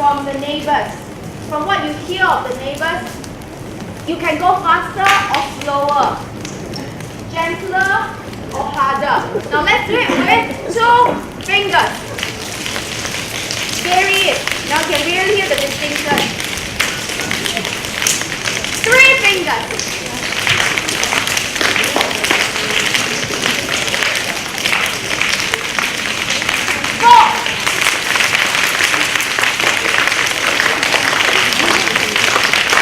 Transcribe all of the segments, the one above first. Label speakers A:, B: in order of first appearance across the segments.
A: from the neighbors. From what you hear of the neighbors, you can go faster or slower, gentler or harder. Now let's do it with 2 fingers. Vary it. Now you can really hear the distinction. 3 fingers. 4.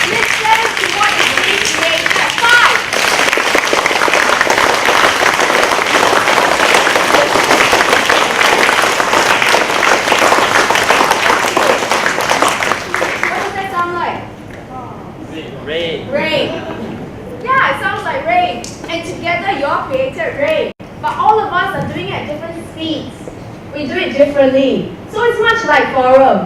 A: Listen to what is being created. 5.
B: เร
A: Rain. Yeah, it sounds like rain. And together you all created rain. But all of us are doing it at different speeds. We do it differently. So it's much like forum.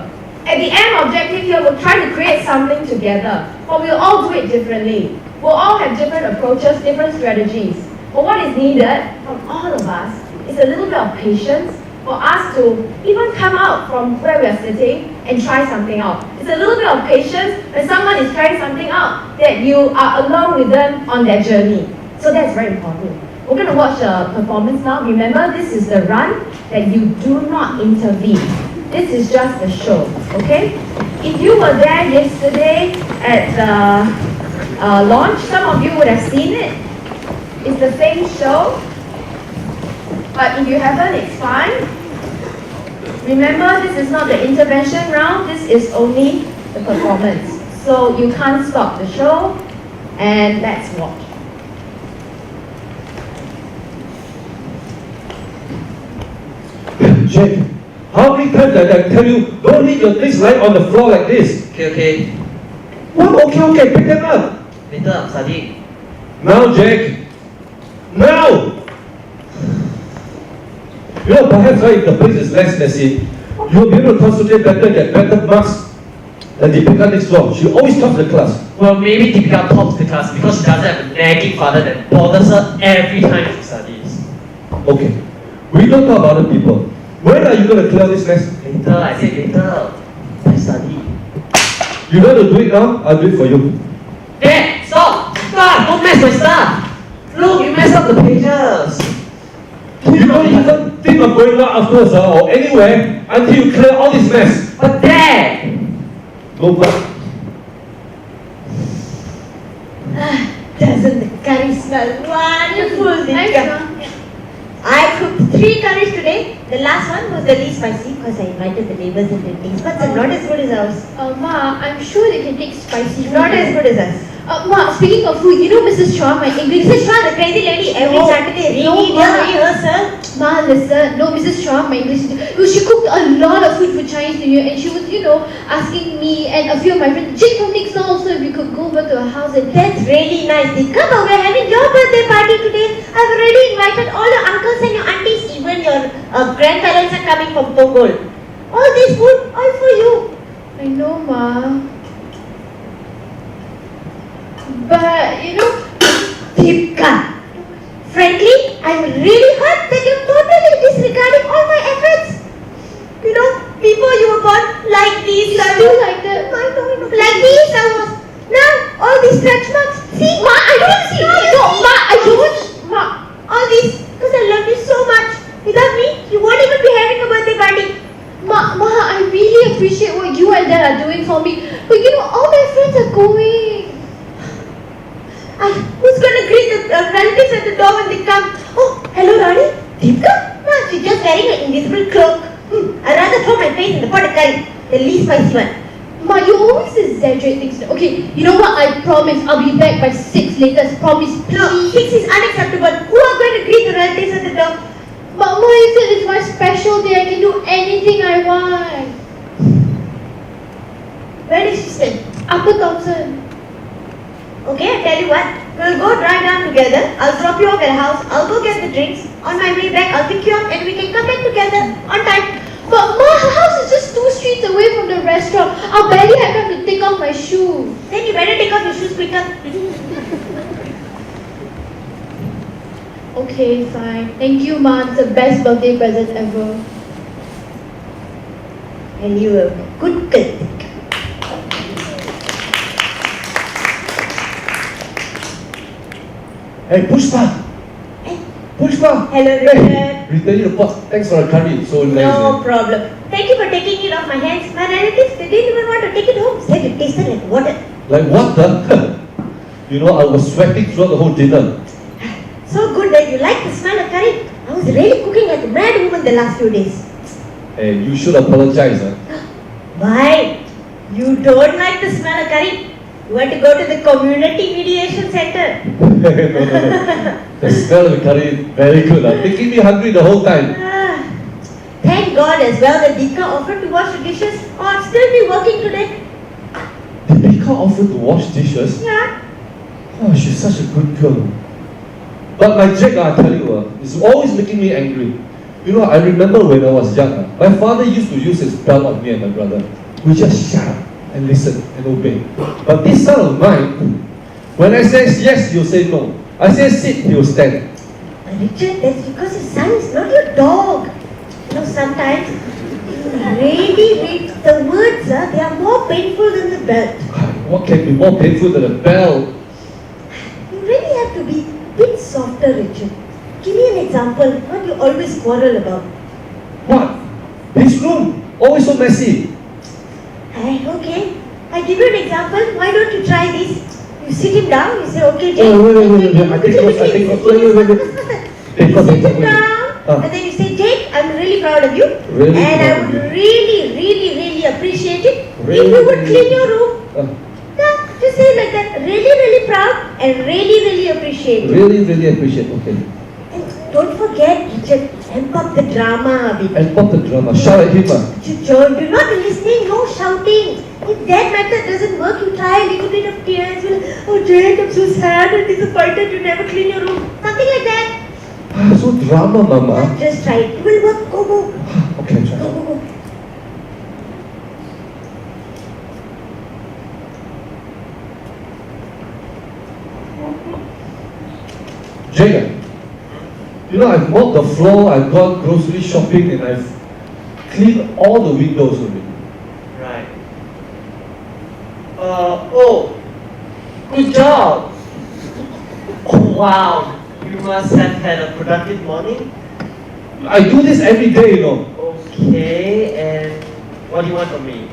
A: At the end objective here, we're trying to create something together. But we'll all do it differently. We'll all have different approaches, different strategies. But what is needed from all of us is a little bit of patience for us to even come out from where we are sitting and try something out. It's a little bit of patience when someone is trying something out that you are along with them on their journey. So that's very important. We're going to watch a performance now. Remember, this is the run that you do not intervene. This is just the show, okay? If you were there yesterday at the launch, some of you would have seen it. It's the same show. But if you haven't, it's fine. Remember, this is not the intervention round, this is only the performance. So you can't stop the show, and let's watch.
C: Jack, how many times did I tell you, don't leave your things lying on the floor like this?
B: Okay.
C: What? Okay, pick them up.
B: Later, I'm studying.
C: Now, Jack. Now! You know, perhaps if the place is less messy, you'll be able to concentrate better and get better marks than Deepika next door. She always tops the class.
B: Well, maybe Deepika tops the class because she doesn't have a nagging father that bothers her every time she studies.
C: Okay, we don't talk about other people. When are you going to clear this mess?
B: Later, I said later. I study.
C: You got to do it now, I'll do it for you.
B: Dad, stop! Stop! Don't mess my stuff! Look, you messed up the pages!
C: You don't even think of going out afterwards or anywhere until you clear all this mess.
B: But Dad!
C: Go back.
D: Doesn't the curry smell wonderful,
A: Nice,
D: Deepika?
A: huh?
D: I cooked 3 curries today. The last one was the least spicy because I invited the neighbors and their taste buds are not as good as ours.
A: Ma, I'm sure they can take spicy food.
D: Not as good as us.
A: Ma, speaking of food, you know Mrs. Chua, my English
D: Mrs. Shah, the crazy lady, every
A: No,
D: Saturday
A: no,
D: ringing
A: Ma.
D: rehearsal.
A: Ma, listen, no, Mrs. Chua, my English teacher, she cooked a lot of food for Chinese New Year and she was, asking me and a few of my friends, Jake from next door also, if we could go over to her house and
D: That's really nice. Deepika, we're having your birthday party today. I've already invited all your uncles and your aunties. Even your grandparents are coming from Pongol. All this food, all for you.
A: I know, Ma. But,
D: Deepika, frankly, I'm really hurt that you're totally disregarding all my efforts. Before you were born, like these, I
A: still
D: was.
A: like that.
D: I know. Like these, I was. Now, all these stretch marks. See?
A: Ma, I don't see. No, Ma, I don't. Ma,
D: All these, because I love you so much. Without me, you won't even be having a birthday party.
A: Ma, I really appreciate what you and Dad are doing for me. But all my friends are going.
D: Who's going to greet the relatives at the door when they come? Oh, hello, Rani. Deepika? No, she's just wearing an invisible cloak. I'd rather throw my face in the pot of curry, the least spicy one.
A: Ma, you always exaggerate things. Okay, you know what? I promise I'll be back by 6 latest. Promise,
D: No,
A: please.
D: 6 is unacceptable. Who are going to greet the relatives at the door?
A: But Ma, you said it's my special day. I can do anything I want.
D: Where is she stay?
A: Upper Thompson.
D: Okay, I tell you what. We'll go drive down together. I'll drop you off at the house. I'll go get the drinks. On my way back, I'll pick you up and we can come back together on time.
A: But Ma, her house is just 2 streets away from the restaurant. I'll barely have time to take off my shoes.
D: Then you better take off your shoes quicker.
A: Okay, fine. Thank you, Ma. It's the best birthday present ever.
D: And you are a good girl.
C: Hey, Pushpa!
D: Hey.
C: Pushpa!
D: Hello,
C: Hey,
D: Richard.
C: returning the pot. Thanks for the curry. So nice.
D: No problem. Thank you for taking it off my hands. My relatives, they didn't even want to take it home. Said it tasted like water.
C: Like what the? You know, I was sweating throughout the whole dinner.
D: So good that you like the smell of curry. I was really cooking like a mad woman the last few days.
C: Hey, you should apologize. Huh?
D: Why? You don't like the smell of curry? You want to go to the community mediation center?
C: No. The smell of the curry is very good. Making me hungry the whole time.
D: Ah, thank God as well that Dika offered to wash the dishes or I'd still be working today.
C: Did Bika offer to wash dishes?
D: Yeah.
C: Oh, she's such a good girl. But my Jake, I tell you, is always making me angry. You know, I remember when I was young, my father used to use his belt on me and my brother. We just shut up and listen and obey. But this son of mine, when I say yes, he'll say no. I say sit, he'll stand.
D: Richard, that's because his son is not your dog. You know, sometimes the words, they are more painful than the belt.
C: What can be more painful than a bell?
D: You really have to be a bit softer, Richard. Give me an example. What you always quarrel about.
C: What? This room, always so messy.
D: Okay. I give you an example. Why don't you try this? You sit him down. You say, okay, Jake.
C: Oh, wait. I think wait.
D: You sit him down, and then you say, Jake, I'm really proud of you.
C: Really
D: and I
C: proud of
D: would
C: you.
D: really appreciate it
C: Really,
D: if you would
C: really.
D: clean your room. Yeah, just say it like that. Really proud and really appreciate it.
C: Really appreciate. Okay.
D: And don't forget, Richard, amp up the drama a bit.
C: And pop the drama. Shout at him.
D: John, do not be listening, no shouting. If that method doesn't work, you try a little bit of tears. You'll, oh Jake, I'm so sad and disappointed you never clean your room. Something like that.
C: So drama, Mama.
D: Just try it. It will work. Go.
C: Okay, try.
D: Go.
C: Jake, you know, I've mopped the floor, I've gone grocery shopping, and I've cleaned all the windows already.
B: Right. Good job. Oh, wow. You must have had a productive morning.
C: I do this every day, you know.
B: Okay, and what do you want from me?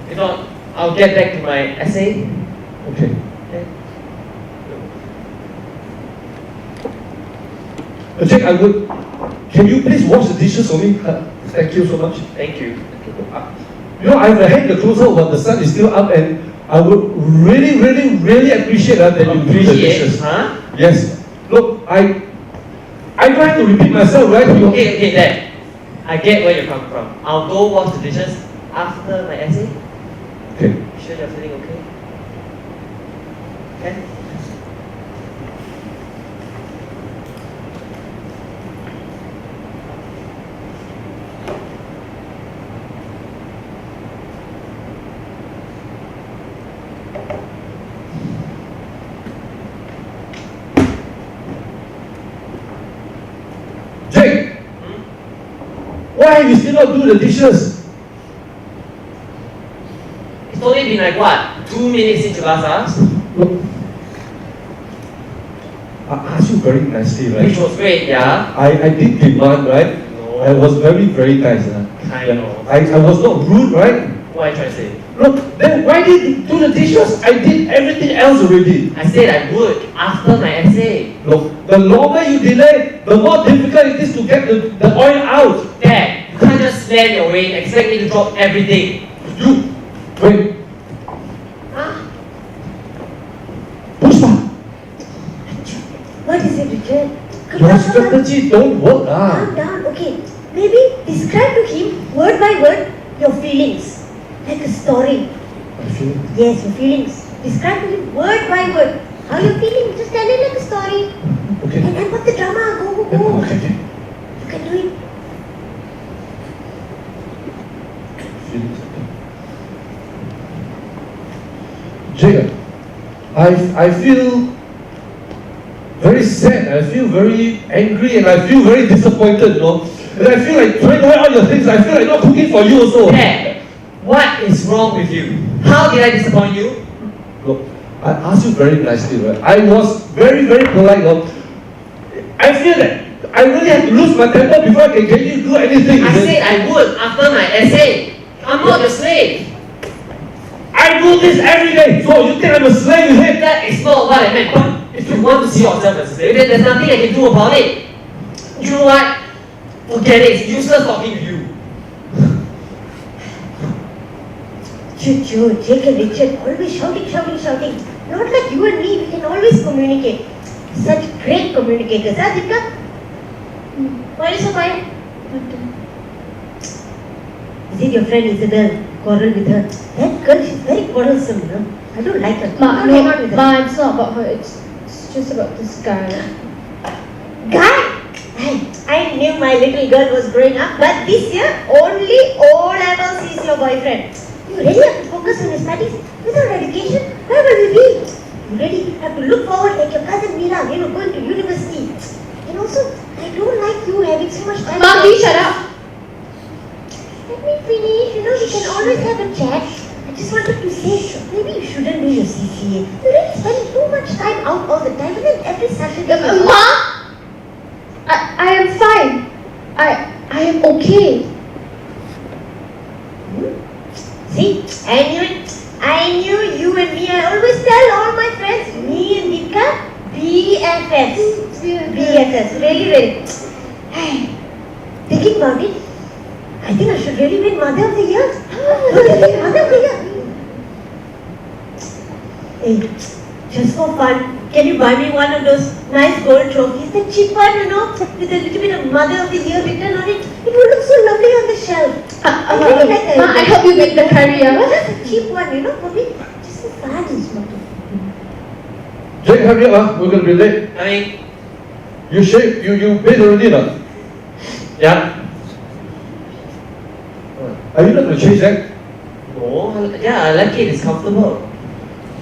B: If not, I'll get back to my essay.
C: Okay.
B: Okay.
C: Jake, can you please wash the dishes for me? Thank you so much.
B: Thank you.
C: You know, I've hang the clothes out, but the sun is still up, and I would really appreciate that you do the dishes.
B: Huh?
C: Yes. Look, I don't have to repeat myself, right?
B: Okay, Dad. I get where you come from. I'll go wash the dishes after my essay.
C: Okay.
B: You sure you're feeling okay? Okay?
C: Jake! Why you still not do the dishes?
B: It's only been like what? 2 minutes since you last asked?
C: Look, I asked you very nicely,
B: Which
C: right?
B: was great, yeah?
C: I did demand, right?
B: No.
C: I was very nice.
B: I know.
C: I was not rude, right?
B: What are you trying to say?
C: Look, then why did you do the dishes? I did everything else already.
B: I said I would after my essay.
C: Look, the longer you delay, the more difficult it is to get the oil out.
B: Dad, you can't just slam your way and expect me to drop everything.
C: You, wait. Pushpa,
D: What is it, Richard?
C: your strategy don't work.
D: Calm down. Okay. Maybe describe to him word by word your feelings. Like a story.
C: I feel
D: Yes, your feelings. Describe to him word by word. How you're feeling. Just tell it like a story.
C: okay.
D: And put the drama. Go.
C: Okay.
D: You can do it.
C: Feelings, okay. Jake, I feel very sad, I feel very angry, and I feel very disappointed, you know. And I feel like throwing away all your things, I feel like not cooking for you also.
B: Dad, what is wrong with you? How did I disappoint you?
C: Look, I asked you very nicely, right? I was very, very polite. I feel that I really have to lose my temper before I can get you to do anything.
B: I said I would after my essay. I'm not your slave.
C: I do this every day. So you think I'm a slave, is it?
B: That is not what I meant. But if you want to see yourself as a slave, then there's nothing I can do about it. You know what? Forget it. It's useless talking to you.
D: Joe, Jake and Richard, always shouting. Not like you and me, we can always communicate. Such great communicators, huh, Dipka? Why are you so quiet? Is it your friend Isabel? Quarrel with her. That girl, she's very quarrelsome, you know. I don't like her.
A: Ma,
D: Can't
A: no,
D: hang out with her.
A: Ma, it's not about her. It's just about this guy.
D: Guy! I knew my little girl was growing up, but this year, only O-levels is your boyfriend. You really have to focus on your studies. Without education, where will we be? You really have to look forward like your cousin Mira, going to university. And also, I don't like you having so much time.
A: Ma, please shut up.
D: Let me finish. We can always have a chat. I just wanted to say, maybe you shouldn't do your CCA. You're really spending too much time out all the time, and then every Saturday.
A: Ma! I am fine. I am okay.
D: See, I knew you and me. I always tell all my friends, me and Dipka, BFFs. BFFs, really. Thinking about it, I think I should really win Mother of the Year. Mother of the Year. Hey, just for fun, can you buy me one of those nice gold trophies? The cheap one, with a little bit of Mother of the Year written on it. It would look so lovely on the shelf. I really like that.
A: Ma, I help you make the curry,
D: Just a cheap one, for me. Just for fun.
C: Jake, hurry up, we're going to be late.
B: I mean,
C: You bathed already, no?
B: yeah.
C: Are you not going to change that?
B: No, yeah, I like it. It's comfortable.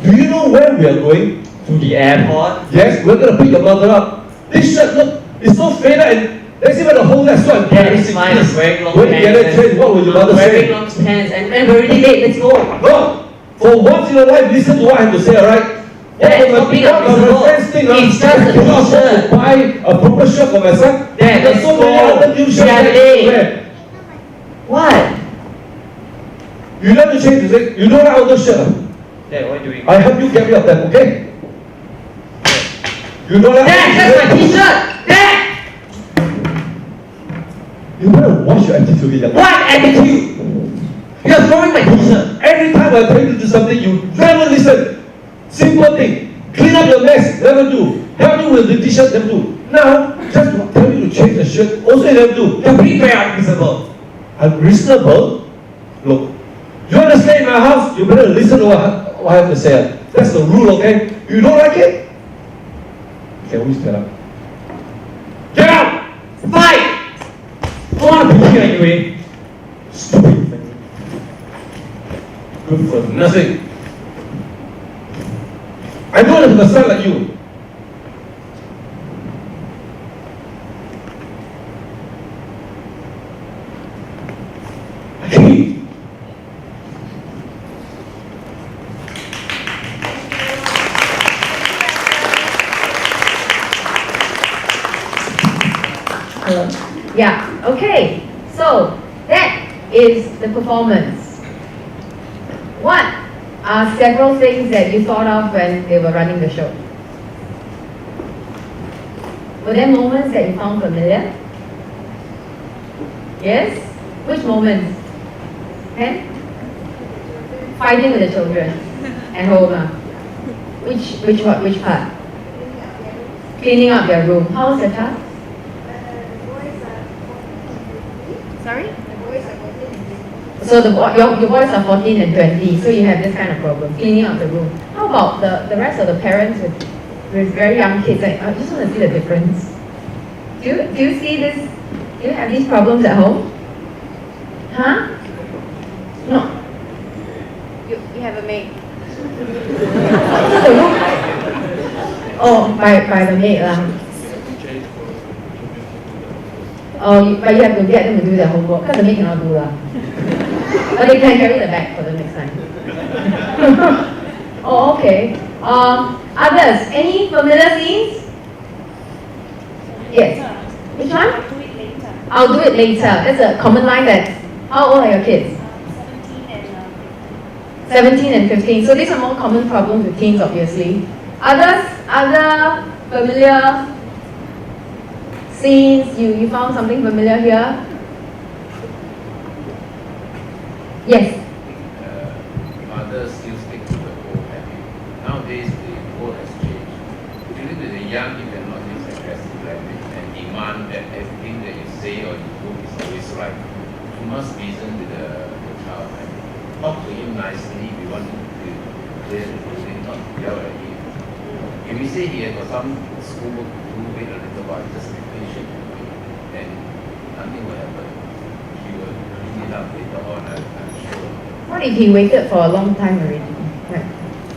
C: Do you know where we are going?
B: To the airport.
C: Yes, we're going to pick your mother up. This shirt, look, it's so faded and let's see where the whole that's so
B: That
C: embarrassing.
B: is mine. Is wearing long
C: When
B: pants.
C: you get a train, what will your mother
B: Wearing
C: say?
B: long pants and we're already late. Let's go.
C: No! For once in your life, listen to what I have to say, alright?
B: Dad, stop being unreasonable.
C: friends think,
B: It's just a
C: I cannot afford
B: t-shirt.
C: to buy a proper shirt for my son.
B: Dad,
C: There's
B: let's
C: so many
B: go.
C: other new shirts
B: We are
C: that I
B: late.
C: can wear.
B: What?
C: You learn to change, is it? You don't like all those shirt.
B: Dad, what are you doing?
C: I help you get rid of them, okay? You don't like
B: Dad, that's my t-shirt. Dad!
C: You better watch your attitude, young man.
B: What attitude? You're throwing my t-shirt.
C: Every time I tell you to do something, you never listen. Simple thing. Clean up your mess, never do. Help you with the t-shirt, never do. Now, just to tell you to change the shirt, also you never do.
B: You're being very unreasonable.
C: Unreasonable? Look, you want to stay in my house, you better listen to what I have to say. That's the rule, okay? You don't like it? You can always get out. Get out!
B: Fight! I want to be here anyway.
C: Stupid. Good for nothing. I don't have a son like you. Hey.
A: Yeah, okay. So that is the performance. What are several things that you thought of when they were running the show? Were there moments that you found familiar? Yes? Which moments? Ken? Fighting with the children at home. Which part? Cleaning up their room. How was the task? Sorry? So your boys are 14 and 20, so you have this kind of problem, cleaning up the room. How about the rest of the parents with very young kids? Like, I just want to see the difference. Do you see this? Do you have these problems at home? Huh? No. You have a maid. The room? Oh, by the maid lah. Oh, but you have to get them to do their homework, because the maid cannot do lah. But they can carry the bag for the next time. Oh, okay. Others, any familiar scenes? Yes. Which one?
E: Do it later.
A: I'll do it later. That's a common line that. How old are your kids? 17 and 15. So these are more common problems with teens, obviously. Others, other familiar scenes. You found something familiar here? Yes.
F: Mothers still stick to the old habit. Nowadays, the world has changed. Usually with the young, you cannot use aggressive language and demand that everything that you say or you do is always right. You must reason with the child and talk to him nicely if you want to clear the ruling, not yell at him. If you say he has got some schoolwork to do, wait a little while, just be patient and nothing will happen. He will clean it up later on, I'm sure.
A: What if he waited for a long time already? Like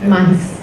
A: months.